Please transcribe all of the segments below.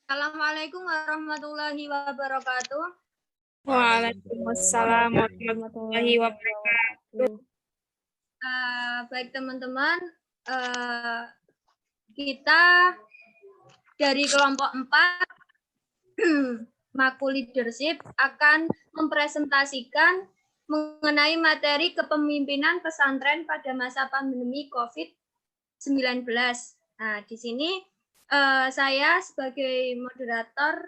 Assalamualaikum warahmatullahi wabarakatuh. Waalaikumsalam warahmatullahi wabarakatuh. Baik teman-teman, kita dari kelompok 4 Maku Leadership akan mempresentasikan mengenai materi kepemimpinan pesantren pada masa pandemi COVID-19. Nah, di sini saya sebagai moderator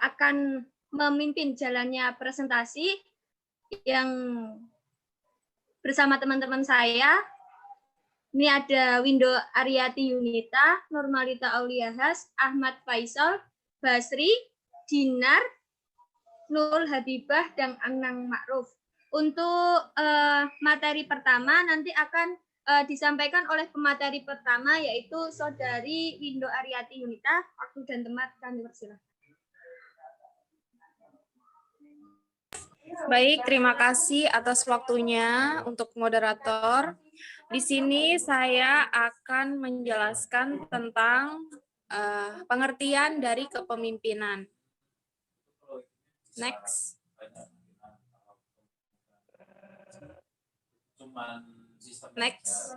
akan memimpin jalannya presentasi yang bersama teman-teman saya. Ini ada Windo Aryati Yunita, Normalita Auliyahas, Ahmad Faisal, Basri, Dinar, Nur Habibah, dan Anang Ma'ruf. Untuk materi pertama nanti akan disampaikan oleh pemateri pertama, yaitu Saudari Windo Aryati Yunita. Waktu dan tempat kami persilahkan. Baik, terima kasih atas waktunya untuk moderator. Di sini saya akan menjelaskan tentang pengertian dari kepemimpinan. Next. Next.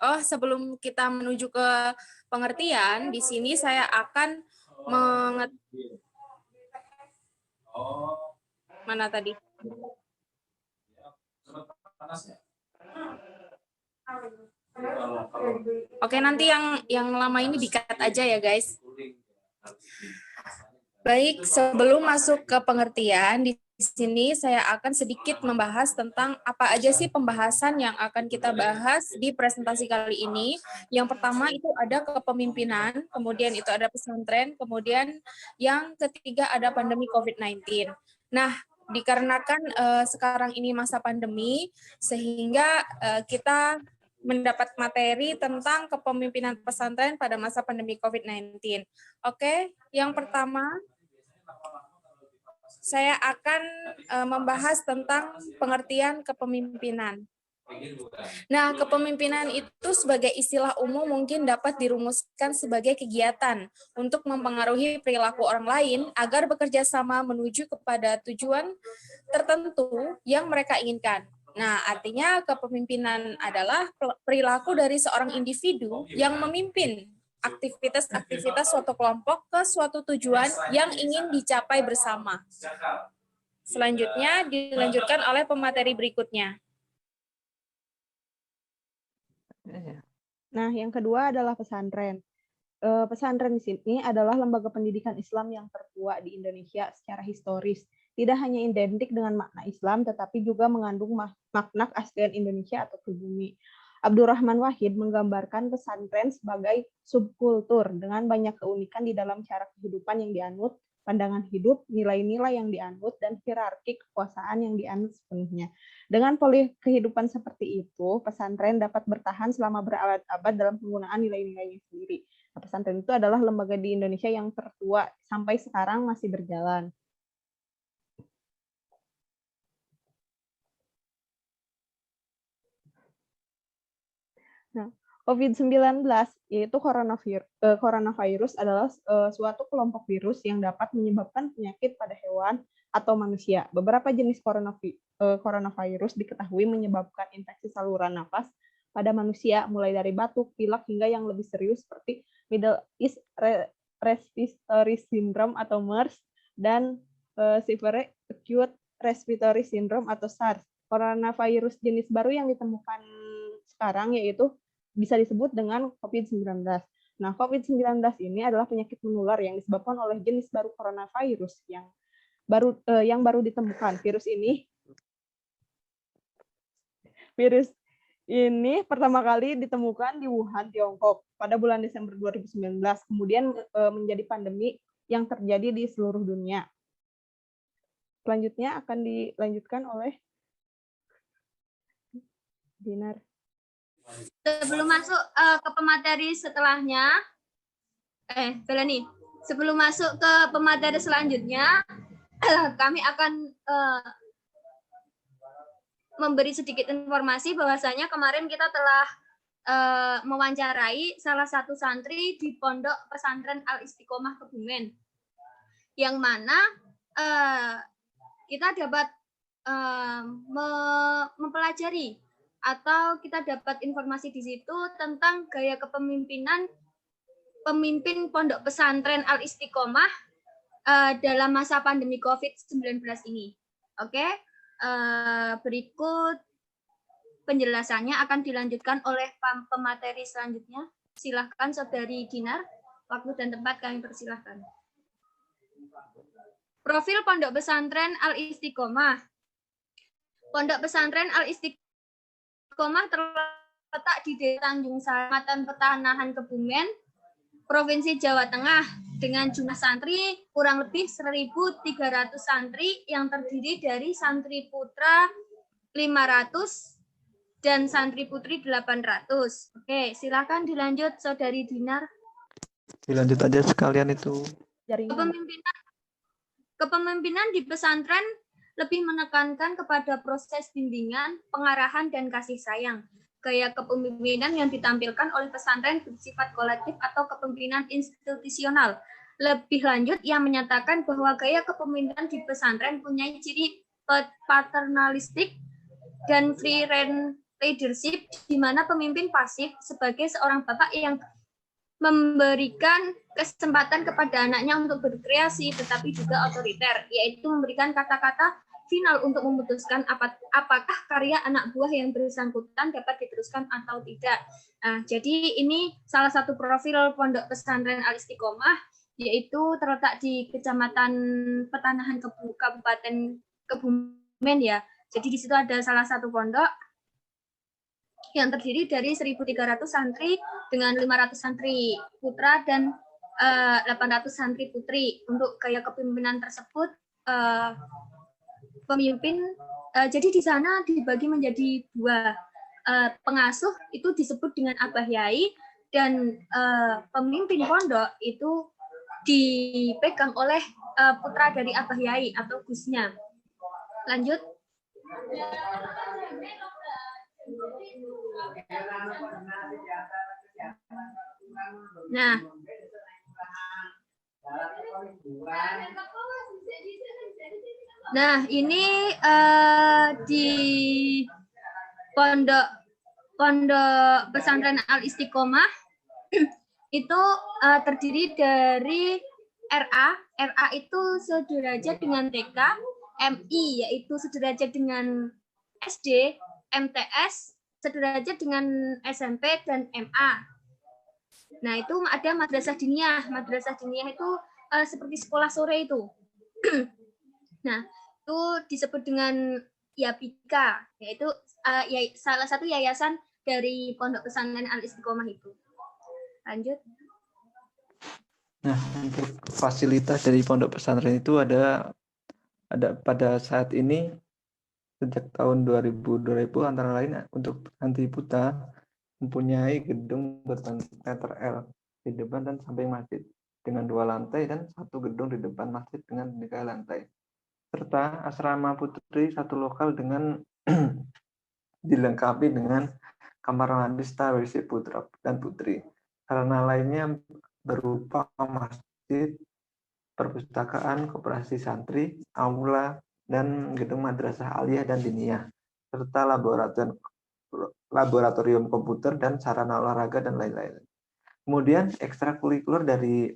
Oh, sebelum kita menuju ke pengertian, di sini saya akan mana tadi? Oke, nanti yang lama ini di-cut aja ya, guys. Baik, sebelum masuk ke pengertian, di sini saya akan sedikit membahas tentang apa aja sih pembahasan yang akan kita bahas di presentasi kali ini. Yang pertama itu ada kepemimpinan, kemudian itu ada pesantren, kemudian yang ketiga ada pandemi COVID-19. Nah, dikarenakan sekarang ini masa pandemi, sehingga kita mendapat materi tentang kepemimpinan pesantren pada masa pandemi COVID-19. Oke, yang pertama saya akan membahas tentang pengertian kepemimpinan. Nah, kepemimpinan itu sebagai istilah umum mungkin dapat dirumuskan sebagai kegiatan untuk mempengaruhi perilaku orang lain agar bekerja sama menuju kepada tujuan tertentu yang mereka inginkan. Nah, artinya kepemimpinan adalah perilaku dari seorang individu yang memimpin aktivitas-aktivitas suatu kelompok ke suatu tujuan yang ingin dicapai bersama. Selanjutnya dilanjutkan oleh pemateri berikutnya. Nah, yang kedua adalah pesantren. Pesantren di sini adalah lembaga pendidikan Islam yang tertua di Indonesia secara historis. Tidak hanya identik dengan makna Islam, tetapi juga mengandung makna keaslian Indonesia atau pribumi. Abdurrahman Wahid menggambarkan pesantren sebagai subkultur dengan banyak keunikan di dalam cara kehidupan yang dianut, pandangan hidup, nilai-nilai yang dianut, dan hierarki kekuasaan yang dianut sepenuhnya. Dengan pola kehidupan seperti itu, pesantren dapat bertahan selama berabad-abad dalam penggunaan nilai-nilainya sendiri. Nah, pesantren itu adalah lembaga di Indonesia yang tertua sampai sekarang masih berjalan. Nah, COVID-19 yaitu coronavirus adalah suatu kelompok virus yang dapat menyebabkan penyakit pada hewan atau manusia. Beberapa jenis coronavirus diketahui menyebabkan infeksi saluran nafas pada manusia, mulai dari batuk, pilek, hingga yang lebih serius seperti Middle East Respiratory Syndrome atau MERS dan Severe Acute Respiratory Syndrome atau SARS. Coronavirus jenis baru yang ditemukan sekarang yaitu bisa disebut dengan COVID-19. Nah, COVID-19 ini adalah penyakit menular yang disebabkan oleh jenis baru coronavirus yang baru ditemukan. Virus ini pertama kali ditemukan di Wuhan, Tiongkok pada bulan Desember 2019, kemudian menjadi pandemi yang terjadi di seluruh dunia. Selanjutnya akan dilanjutkan oleh Dinar. Sebelum masuk ke pemateri setelahnya, Belani, sebelum masuk ke pemateri selanjutnya, kami akan memberi sedikit informasi bahwasanya kemarin kita telah mewawancarai salah satu santri di Pondok Pesantren Al Istiqomah Kebumen, yang mana kita dapat mempelajari atau kita dapat informasi di situ tentang gaya kepemimpinan pemimpin Pondok Pesantren Al Istiqomah dalam masa pandemi COVID-19 ini. Oke, berikut penjelasannya akan dilanjutkan oleh pemateri selanjutnya. Silahkan Saudari Dinar, waktu dan tempat kami persilahkan. Profil Pondok Pesantren Al Istiqomah. Pondok Pesantren Al Istiqomah terletak di Desa Tanjung Sari, Kecamatan Petanahan Kebumen, Provinsi Jawa Tengah, dengan jumlah santri kurang lebih 1.300 santri yang terdiri dari santri putra 500 dan santri putri 800. Oke, silakan dilanjut Saudari Dinar. Dilanjut aja sekalian itu. Kepemimpinan di pesantren lebih menekankan kepada proses bimbingan, pengarahan, dan kasih sayang. Gaya kepemimpinan yang ditampilkan oleh pesantren bersifat kolektif atau kepemimpinan institusional. Lebih lanjut, ia menyatakan bahwa gaya kepemimpinan di pesantren punya ciri paternalistik dan free rein leadership, di mana pemimpin pasif sebagai seorang bapak yang memberikan kesempatan kepada anaknya untuk berkreasi, tetapi juga otoriter, yaitu memberikan kata-kata final untuk memutuskan apakah karya anak buah yang bersangkutan dapat diteruskan atau tidak. Nah, jadi ini salah satu profil Pondok Pesantren Al Istiqomah, yaitu terletak di Kecamatan Petanahan Kabupaten Kebumen ya. Jadi di situ ada salah satu pondok yang terdiri dari 1.300 santri dengan 500 santri putra dan 800 santri putri. Untuk gaya kepemimpinan tersebut, pemimpin, jadi di sana dibagi menjadi dua. Pengasuh itu disebut dengan Abah Yai, dan pemimpin pondok itu dipegang oleh putra dari Abah Yai atau Gusnya. Lanjut. Nah, ini di Pondok Pesantren Al Istiqomah itu terdiri dari RA itu sederajat dengan TK, MI yaitu sederajat dengan SD, MTS sederajat dengan SMP dan MA. Nah, itu ada madrasah diniyah. Madrasah diniyah itu seperti sekolah sore itu. Nah, itu disebut dengan YAPIKA, yaitu salah satu yayasan dari Pondok Pesantren Al Istiqomah itu. Lanjut. Nah, untuk fasilitas dari pondok pesantren itu ada pada saat ini sejak tahun 2000 antara lain untuk santri putra mempunyai gedung berbentuk letter L di depan dan samping masjid dengan 2 lantai dan 1 gedung di depan masjid dengan 3 lantai. Serta asrama putri 1 lokal dengan dilengkapi dengan kamar mandi, WC putra dan putri. Sarana lainnya berupa masjid, perpustakaan, koperasi santri, aula, dan gedung madrasah aliyah dan diniyah, serta laboratorium komputer dan sarana olahraga dan lain-lain. Kemudian ekstrakurikuler dari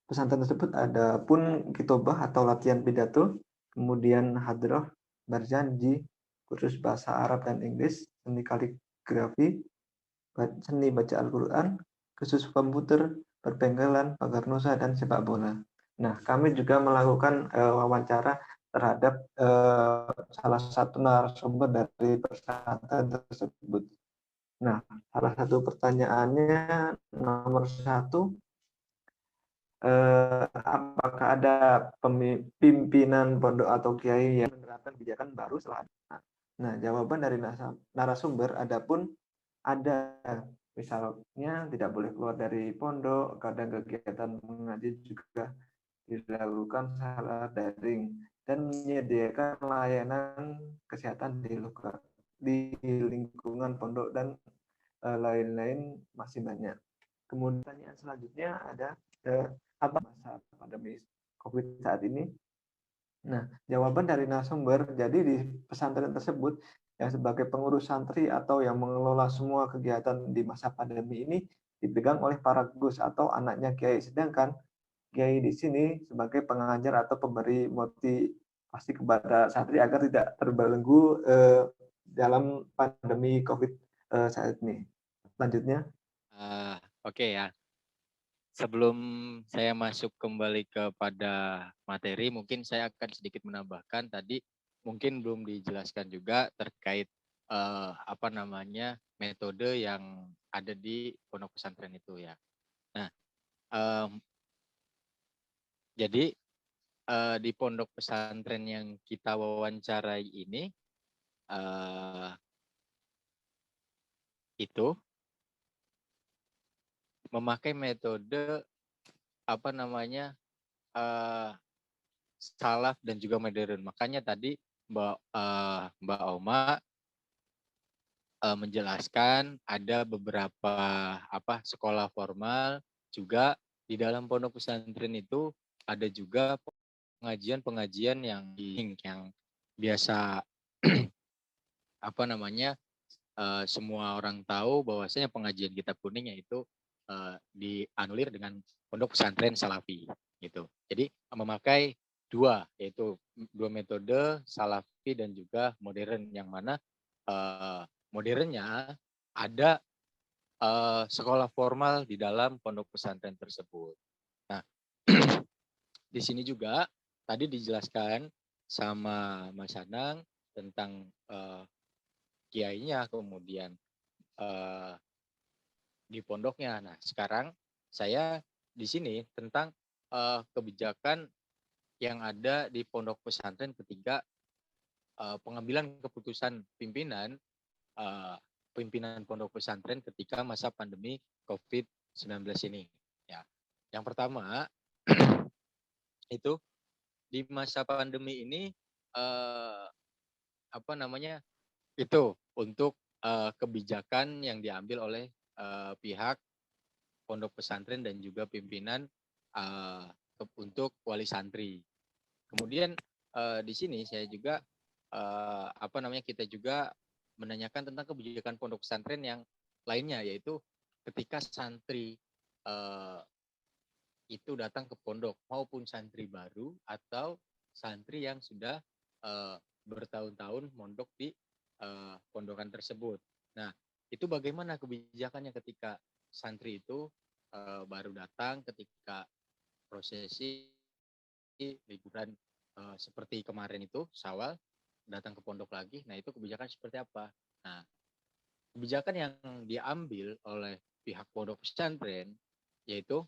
pesantren tersebut ada pun kitobah atau latihan pidato, kemudian hadroh, berjanji, kursus bahasa Arab dan Inggris, seni kaligrafi, seni baca Al-Quran, kursus komputer, perpenggalan, pagar nusa, dan sepak bola. Nah, kami juga melakukan wawancara terhadap salah satu narasumber dari pesantren tersebut. Nah, salah satu pertanyaannya nomor 1, apakah ada pimpinan pondok atau kiai yang menerapkan kebijakan baru setelah ada? Nah, jawaban dari narasumber adapun ada. Misalnya tidak boleh keluar dari pondok, kadang kegiatan mengaji juga dilakukan secara daring, dan menyediakan layanan kesehatan di luar di lingkungan pondok dan lain-lain masih banyak. Kemudian pertanyaan selanjutnya ada apa masa pandemi COVID saat ini? Nah, jawaban dari narasumber, jadi di pesantren tersebut yang sebagai pengurus santri atau yang mengelola semua kegiatan di masa pandemi ini dipegang oleh para gus atau anaknya kiai, sedangkan kiai di sini sebagai pengajar atau pemberi motivasi kepada santri agar tidak terbelenggu dalam pandemi COVID saat ini. Selanjutnya. Oke ya. Sebelum saya masuk kembali kepada materi, mungkin saya akan sedikit menambahkan tadi mungkin belum dijelaskan juga terkait metode yang ada di pondok pesantren itu ya. Nah, jadi di pondok pesantren yang kita wawancarai ini itu memakai metode salaf dan juga modern. Makanya tadi Mbak Oma menjelaskan ada beberapa sekolah formal, juga di dalam pondok pesantren itu ada juga pengajian-pengajian yang biasa semua orang tahu bahwasanya pengajian kitab kuning yaitu dianulir dengan pondok pesantren salafi gitu. Jadi memakai yaitu dua metode salafi dan juga modern, yang mana modernnya ada sekolah formal di dalam pondok pesantren tersebut. Nah, di sini juga tadi dijelaskan sama Mas Anang tentang kiainya, kemudian di pondoknya. Nah, sekarang saya di sini tentang kebijakan yang ada di pondok pesantren ketika pengambilan keputusan pimpinan pondok pesantren ketika masa pandemi COVID-19 ini. Ya, yang pertama itu di masa pandemi ini itu untuk kebijakan yang diambil oleh pihak pondok pesantren dan juga pimpinan untuk wali santri. Kemudian di sini saya juga kita juga menanyakan tentang kebijakan pondok pesantren yang lainnya, yaitu ketika santri itu datang ke pondok, maupun santri baru atau santri yang sudah bertahun-tahun mondok di pondokan tersebut. Nah, itu bagaimana kebijakannya ketika santri itu baru datang ketika prosesi liburan seperti kemarin itu Syawal, datang ke pondok lagi. Nah, itu kebijakan seperti apa? Nah, kebijakan yang diambil oleh pihak pondok pesantren yaitu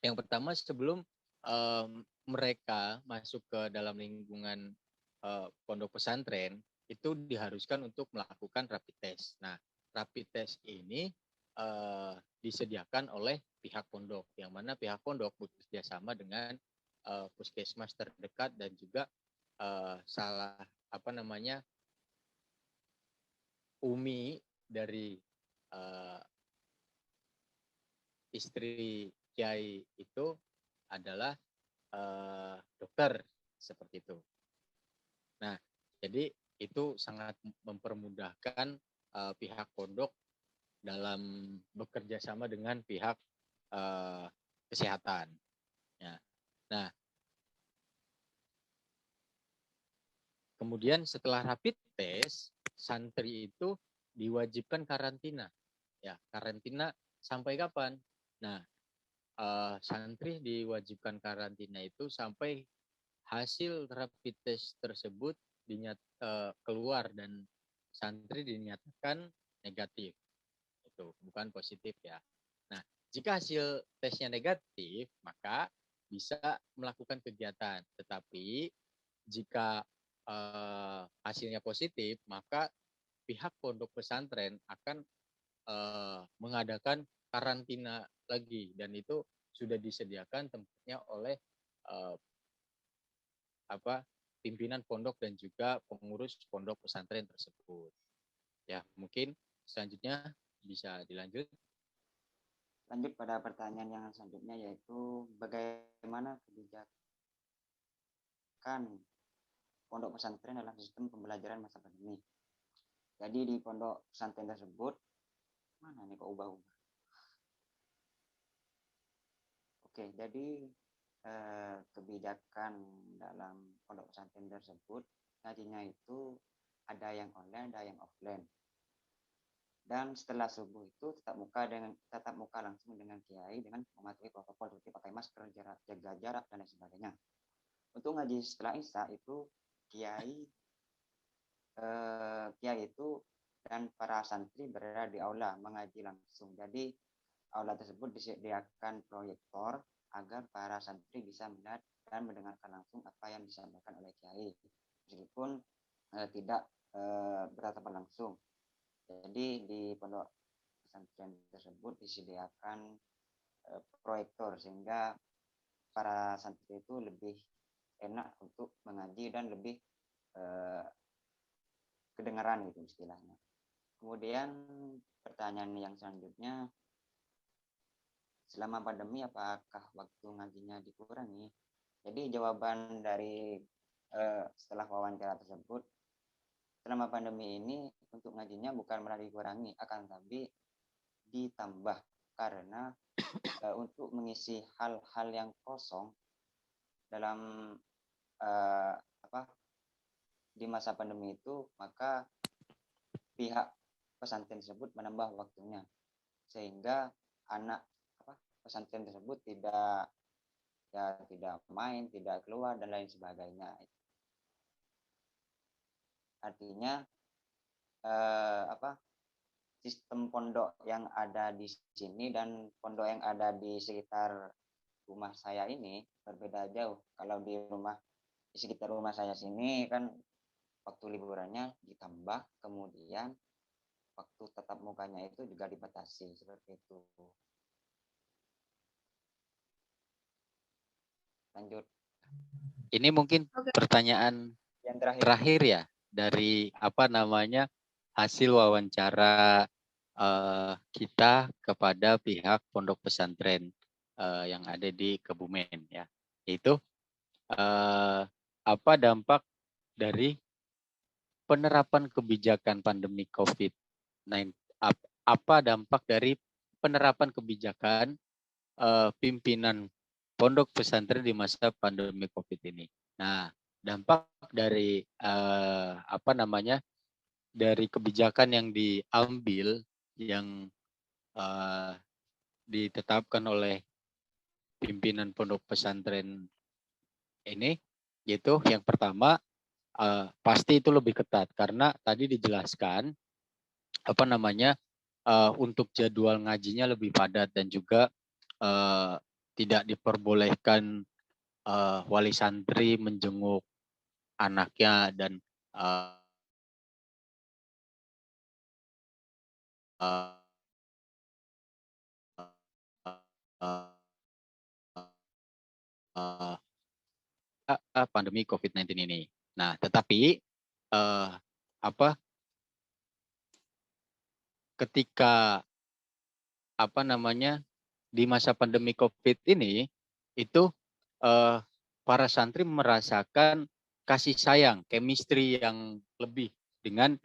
yang pertama, sebelum mereka masuk ke dalam lingkungan pondok pesantren, itu diharuskan untuk melakukan rapid test. Nah, rapid test ini disediakan oleh pihak pondok, yang mana pihak pondok bekerja sama dengan puskesmas terdekat dan juga UMI dari istri kiai itu adalah dokter, seperti itu. Nah, jadi itu sangat mempermudahkan pihak pondok dalam bekerja sama dengan pihak kesehatan. Ya. Nah, kemudian setelah rapid test, santri itu diwajibkan karantina. Ya, karantina sampai kapan? Nah, santri diwajibkan karantina itu sampai hasil rapid test tersebut keluar dan santri dinyatakan negatif. Itu bukan positif ya. Nah, jika hasil tesnya negatif, maka bisa melakukan kegiatan. Tetapi jika hasilnya positif, maka pihak pondok pesantren akan mengadakan karantina lagi, dan itu sudah disediakan tempatnya oleh pimpinan pondok dan juga pengurus pondok pesantren tersebut. Ya, mungkin selanjutnya bisa dilanjut. Lanjut pada pertanyaan yang selanjutnya, yaitu bagaimana kebijakan pondok pesantren dalam sistem pembelajaran masa pandemi. Jadi di pondok pesantren tersebut, mana nih kok ubah-ubah? Oke, jadi kebijakan dalam pondok pesantren tersebut, ngajinya itu ada yang online, ada yang offline. Dan setelah subuh itu tatap muka langsung dengan kiai dengan mematuhi protokol seperti pakai masker, jaga jarak dan lain sebagainya. Untuk ngaji setelah isya itu kiai itu dan para santri berada di aula mengaji langsung. Jadi aula tersebut disediakan proyektor agar para santri bisa melihat dan mendengarkan langsung apa yang disampaikan oleh kiai, meskipun tidak bertatapan langsung. Jadi di pondok pesantren tersebut disediakan proyektor sehingga para santri itu lebih enak untuk mengaji dan lebih kedengaran gitu istilahnya. Kemudian pertanyaan yang selanjutnya, selama pandemi apakah waktu ngajinya dikurangi? Jadi jawaban dari setelah wawancara tersebut, selama pandemi ini untuk ngajinya bukan malah dikurangi, akan tapi ditambah karena untuk mengisi hal-hal yang kosong dalam di masa pandemi itu, maka pihak pesantren tersebut menambah waktunya sehingga anak pesantren tersebut tidak main, tidak keluar dan lain sebagainya. Artinya sistem pondok yang ada di sini dan pondok yang ada di sekitar rumah saya ini berbeda jauh. Kalau di sekitar rumah saya sini kan waktu liburannya ditambah, kemudian waktu tatap mukanya itu juga dibatasi seperti itu. Lanjut. Ini mungkin pertanyaan yang terakhir ya dari hasil wawancara kita kepada pihak pondok pesantren yang ada di Kebumen ya. Itu apa dampak dari penerapan kebijakan pandemi COVID-19? Apa dampak dari penerapan kebijakan pimpinan pondok pesantren di masa pandemi COVID ini? Nah, dampak dari dari kebijakan yang diambil yang ditetapkan oleh pimpinan pondok pesantren ini, yaitu yang pertama pasti itu lebih ketat karena tadi dijelaskan untuk jadwal ngajinya lebih padat dan juga tidak diperbolehkan wali santri menjenguk anaknya dan pandemi COVID-19 ini. Nah, tetapi ketika di masa pandemi COVID ini itu para santri merasakan kasih sayang, chemistry yang lebih dengan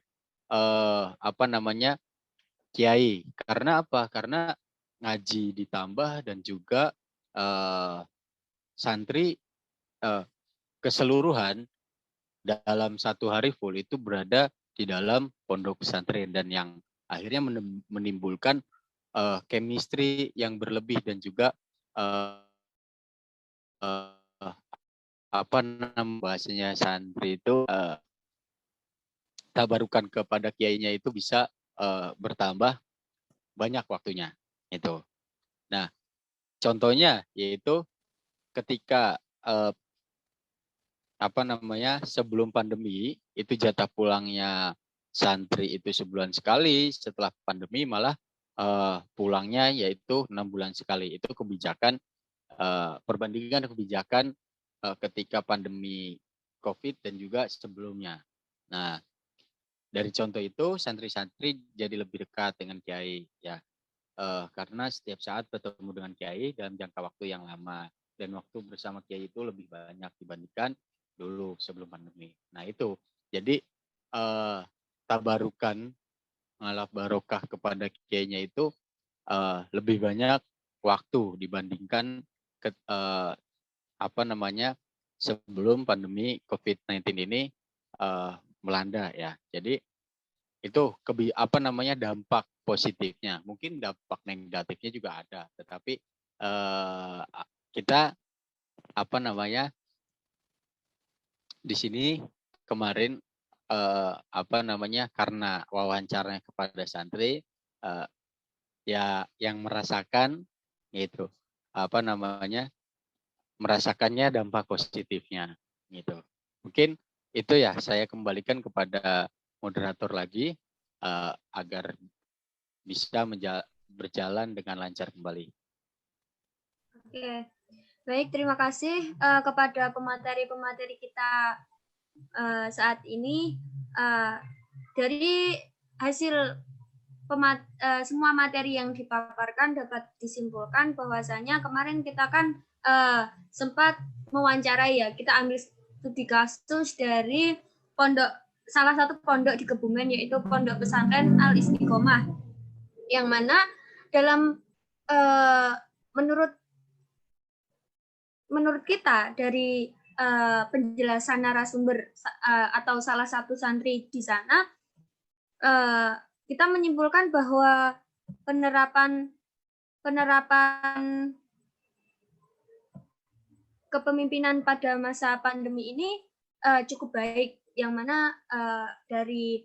kiai. Karena apa? Karena ngaji ditambah dan juga santri keseluruhan dalam satu hari full itu berada di dalam pondok pesantren dan yang akhirnya menimbulkan chemistry yang berlebih dan juga bahasanya santri itu tabarukan kepada kiainya itu bisa bertambah banyak waktunya itu. Nah, contohnya yaitu ketika sebelum pandemi itu jatah pulangnya santri itu sebulan sekali, setelah pandemi malah pulangnya yaitu 6 bulan sekali. Itu kebijakan perbandingan kebijakan ketika pandemi COVID dan juga sebelumnya. Nah, dari contoh itu santri-santri jadi lebih dekat dengan kiai ya. Karena setiap saat bertemu dengan kiai dalam jangka waktu yang lama dan waktu bersama kiai itu lebih banyak dibandingkan dulu sebelum pandemi. Nah itu jadi tabarukan ngalap barokah kepada kiainya itu lebih banyak waktu dibandingkan sebelum pandemi COVID-19 ini melanda ya. Jadi itu dampak positifnya. Mungkin dampak negatifnya juga ada, tetapi kita di sini kemarin karena wawancaranya kepada santri ya yang merasakan gitu merasakannya dampak positifnya gitu. Mungkin itu ya, saya kembalikan kepada moderator lagi agar bisa berjalan dengan lancar kembali. Oke, baik, terima kasih kepada pemateri-pemateri kita saat ini. Dari hasil semua materi yang dipaparkan dapat disimpulkan bahwasanya kemarin kita kan sempat mewawancarai ya, kita ambil studi kasus dari salah satu pondok di Kebumen, yaitu Pondok Pesantren Al Istiqomah, yang mana dalam menurut kita dari penjelasan narasumber atau salah satu santri di sana, kita menyimpulkan bahwa penerapan kepemimpinan pada masa pandemi ini cukup baik, yang mana dari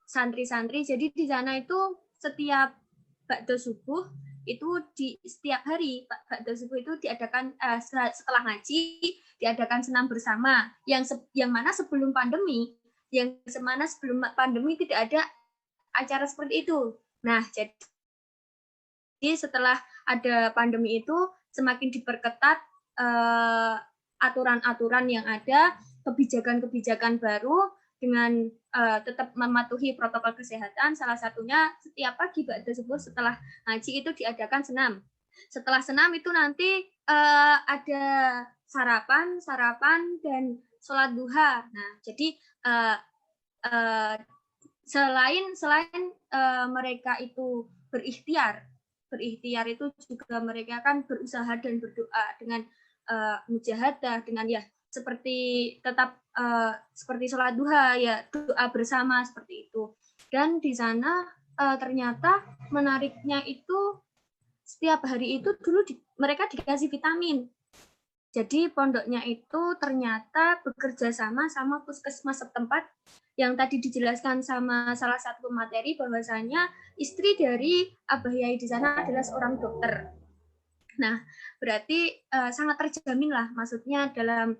santri-santri, jadi di sana itu setiap ba'da subuh itu di setiap hari ba'da subuh itu diadakan setelah ngaji diadakan senam bersama, yang mana sebelum pandemi tidak ada acara seperti itu. Nah, jadi setelah ada pandemi itu semakin diperketat aturan-aturan yang ada, kebijakan-kebijakan baru dengan tetap mematuhi protokol kesehatan. Salah satunya setiap pagi ba'da subuh setelah ngaji itu diadakan senam. Setelah senam itu nanti ada sarapan dan sholat duha. Nah, jadi selain mereka itu berikhtiar itu juga mereka kan berusaha dan berdoa dengan mujahadah, dengan ya seperti tetap seperti sholat duha ya, doa bersama seperti itu. Dan di sana ternyata menariknya itu setiap hari itu dulu mereka dikasih vitamin. Jadi pondoknya itu ternyata bekerja sama puskesmas setempat, yang tadi dijelaskan sama salah satu pemateri bahwasanya istri dari Abah Yai di sana adalah seorang dokter. Nah, berarti sangat terjamin lah, maksudnya dalam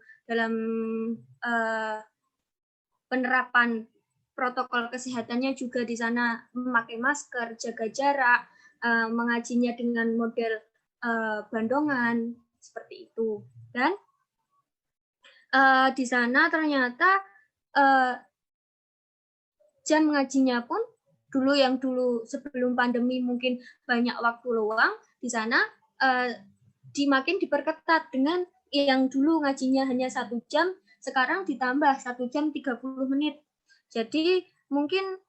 penerapan protokol kesehatannya juga di sana memakai masker, jaga jarak, mengajinya dengan model bandongan seperti itu. Dan di sana ternyata jam ngajinya pun dulu sebelum pandemi mungkin banyak waktu luang di sana makin diperketat dengan yang dulu ngajinya hanya 1 jam, sekarang ditambah 1 jam 30 menit. Jadi mungkin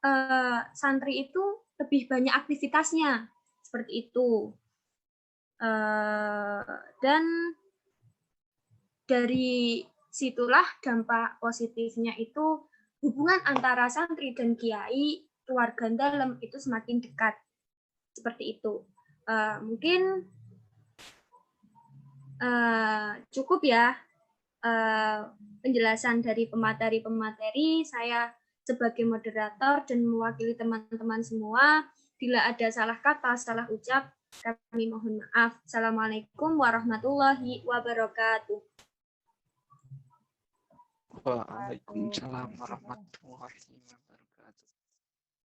santri itu lebih banyak aktivitasnya seperti itu. Dan dari situlah dampak positifnya itu hubungan antara santri dan kiai, keluarga dalam itu semakin dekat. Seperti itu. Mungkin cukup ya penjelasan dari pemateri-pemateri. Saya sebagai moderator dan mewakili teman-teman semua, bila ada salah kata, salah ucap, kami mohon maaf. Assalamualaikum warahmatullahi wabarakatuh. Waalaikumsalam warahmatullahi wabarakatuh.